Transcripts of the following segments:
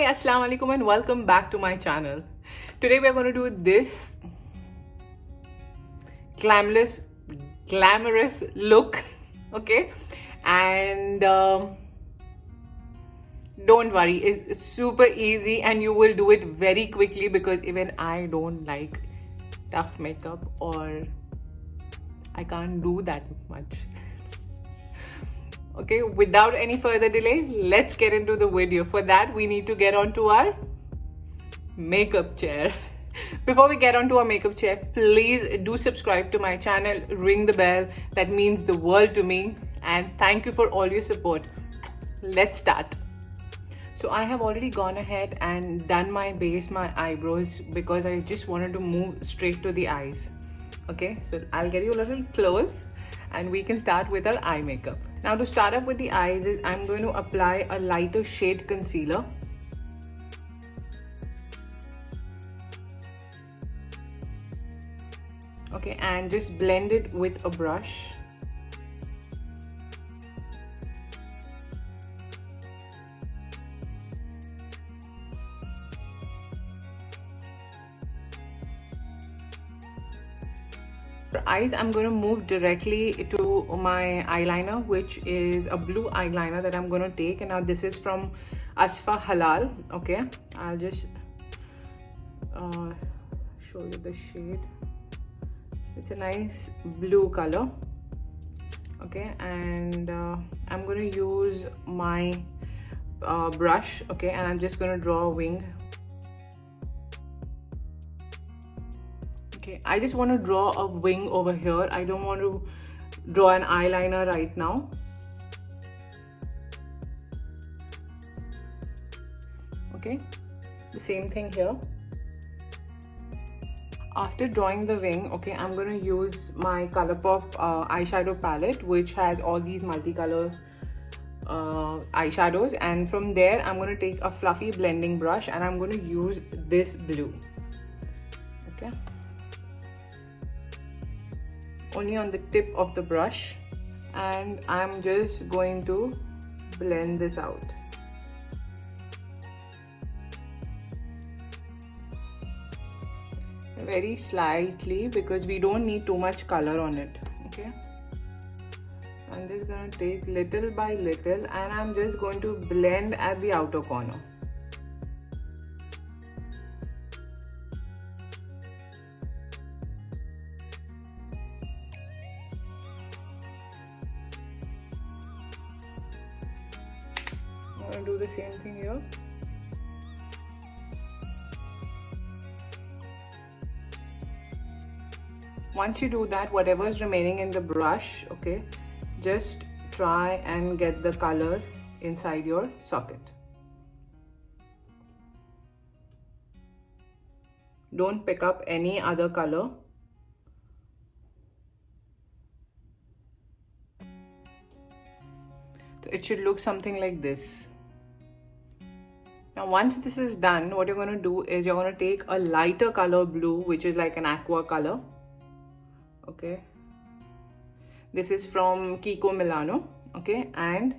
Assalamualaikum and welcome back to my channel. Today we are going to do this glamorous look, okay? And don't worry, it's super easy and you will do it very quickly because even I don't like tough makeup, or I can't do that much. Okay, without any further delay, let's get into the video. For that, we need to get onto our makeup chair. Before we get onto our makeup chair, please do subscribe to my channel, ring the bell. That means the world to me. And thank you for all your support. Let's start. So I have already gone ahead and done my base, my eyebrows, because I just wanted to move straight to the eyes. Okay, so I'll get you a little close and we can start with our eye makeup. Now to start up with the eyes, I'm going to apply a lighter shade concealer. Okay, and just blend it with a brush. For eyes, I'm going to move directly to my eyeliner, which is a blue eyeliner that I'm going to take. And now this is from Asfa Halal. Okay, I'll just show you the shade. It's a nice blue color. Okay, and I'm going to use my brush. Okay, and I'm just going to draw a wing. Okay, I just want to draw a wing over here. I don't want to draw an eyeliner right now. Okay, the same thing here. After drawing the wing, okay, I'm going to use my Colourpop eyeshadow palette, which has all these multicolor eyeshadows, and from there I'm going to take a fluffy blending brush and I'm going to use this blue. Okay, only on the tip of the brush, and I'm just going to blend this out. Very slightly, because we don't need too much color on it. Okay, I'm just going to take little by little and I'm just going to blend at the outer corner. I'm going to do the same thing here. Once you do that, whatever is remaining in the brush, okay, just try and get the color inside your socket. Don't pick up any other color. So it should look something like this. Now once this is done, what you're going to do is you're going to take a lighter color blue, which is like an aqua color. Okay, this is from Kiko Milano. Okay, and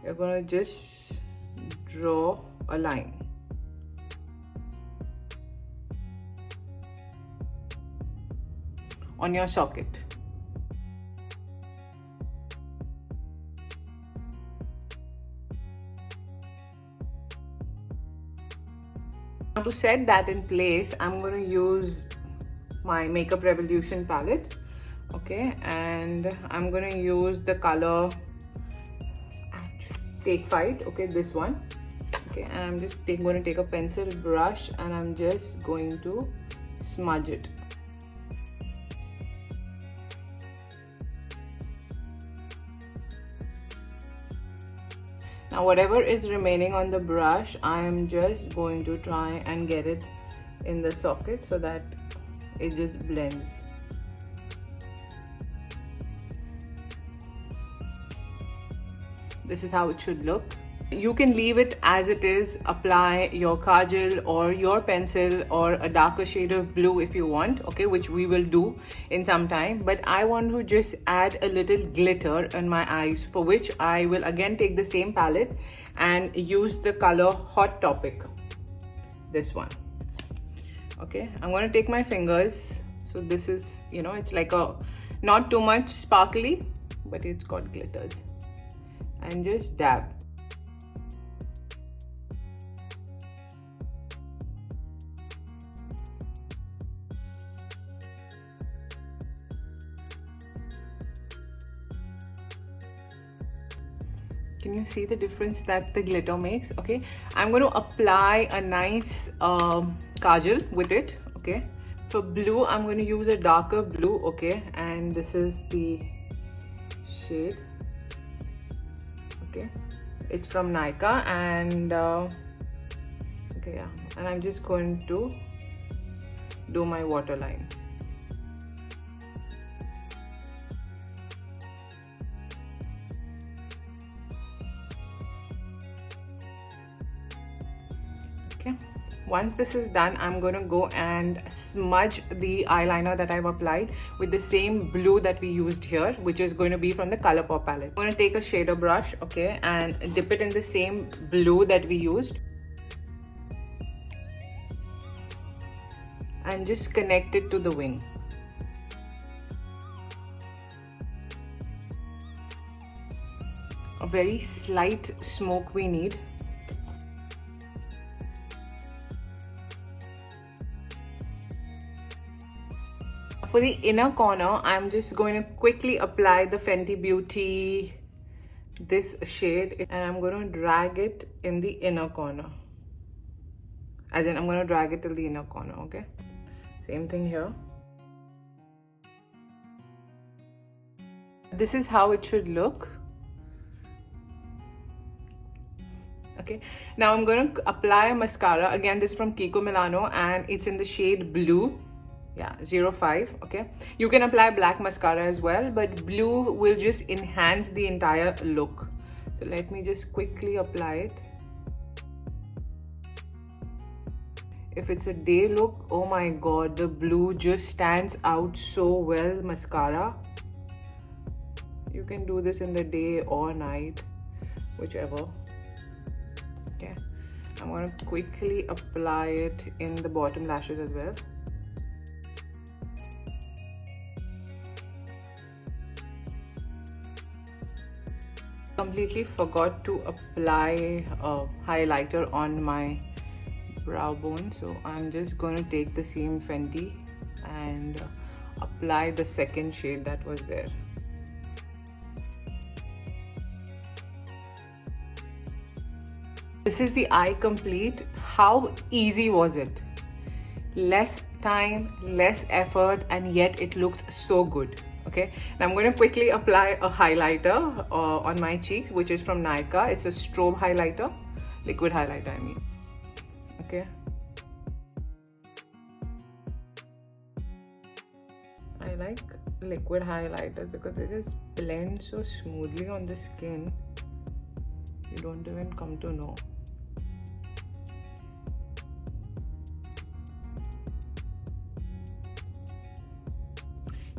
you're going to just draw a line. On your socket. Now to set that in place, I'm going to use my Makeup Revolution palette. Okay, and I'm going to use the color Take Fight. Okay, this one. Okay, and I'm just going to take a pencil brush and I'm just going to smudge it. Now whatever is remaining on the brush, I am just going to try and get it in the socket so that it just blends. This is how it should look. You can leave it as it is, apply your kajal or your pencil or a darker shade of blue if you want, okay, which we will do in some time. But I want to just add a little glitter on my eyes, for which I will again take the same palette and use the color Hot Topic, this one. Okay, I'm going to take my fingers. So this is, you know, it's like a not too much sparkly, but it's got glitters, and just dab. Can you see the difference that the glitter makes? Okay, I'm going to apply a nice kajal with it. Okay, for blue I'm going to use a darker blue. Okay, and this is the shade. Okay, it's from Nykaa, and okay, yeah, and I'm just going to do my waterline. Okay, once this is done, I'm going to go and smudge the eyeliner that I've applied with the same blue that we used here, which is going to be from the Colourpop palette. I'm going to take a shader brush, okay, and dip it in the same blue that we used, and just connect it to the wing. A very slight smoke we need. For the inner corner, I'm just going to quickly apply the Fenty Beauty, this shade, and I'm going to drag it in the inner corner. As in, I'm going to drag it till the inner corner, okay? Same thing here. This is how it should look. Okay, now I'm going to apply a mascara. Again, this is from Kiko Milano, and it's in the shade blue. Yeah, 05. Okay, you can apply black mascara as well, but blue will just enhance the entire look. So let me just quickly apply it. If it's a day look, oh my god, the blue just stands out so well. Mascara, you can do this in the day or night, whichever. Okay, I'm going to quickly apply it in the bottom lashes as well. Completely forgot to apply a highlighter on my brow bone, so I'm just going to take the same Fenty and apply the second shade that was there. This is the eye complete. How easy was it? Less time, less effort, and yet it looked so good. Okay, now I'm going to quickly apply a highlighter on my cheek, which is from Nykaa. It's a strobe highlighter, liquid highlighter I mean. Okay, I like liquid highlighters because they just blend so smoothly on the skin, you don't even come to know.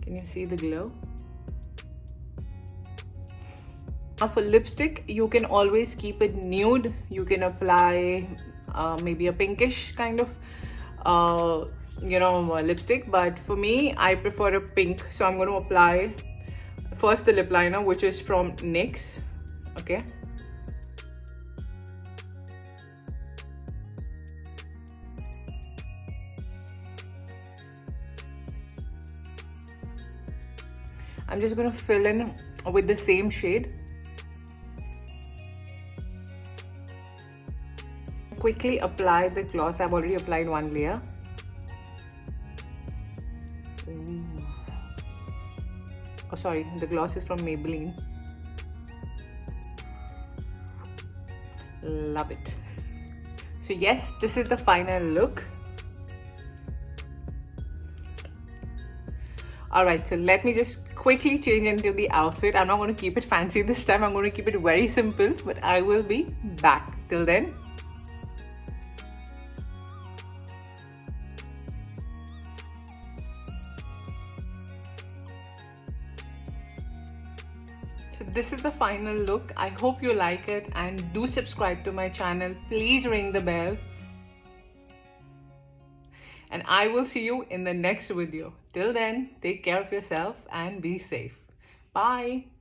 Can you see the glow? Now for lipstick, you can always keep it nude. You can apply maybe a pinkish kind of lipstick, but for me I prefer a pink, so I'm going to apply first the lip liner, which is from NYX. Okay, I'm just going to fill in with the same shade. Quickly apply the gloss. I've already applied one layer. Ooh. Oh sorry, the gloss is from Maybelline. Love it. So yes, this is the final look. Alright, so let me just quickly change into the outfit. I'm not going to keep it fancy this time. I'm going to keep it very simple, but I will be back. Till then. So this is the final look. I hope you like it, and do subscribe to my channel. Please ring the bell. And I will see you in the next video. Till then, take care of yourself and be safe. Bye.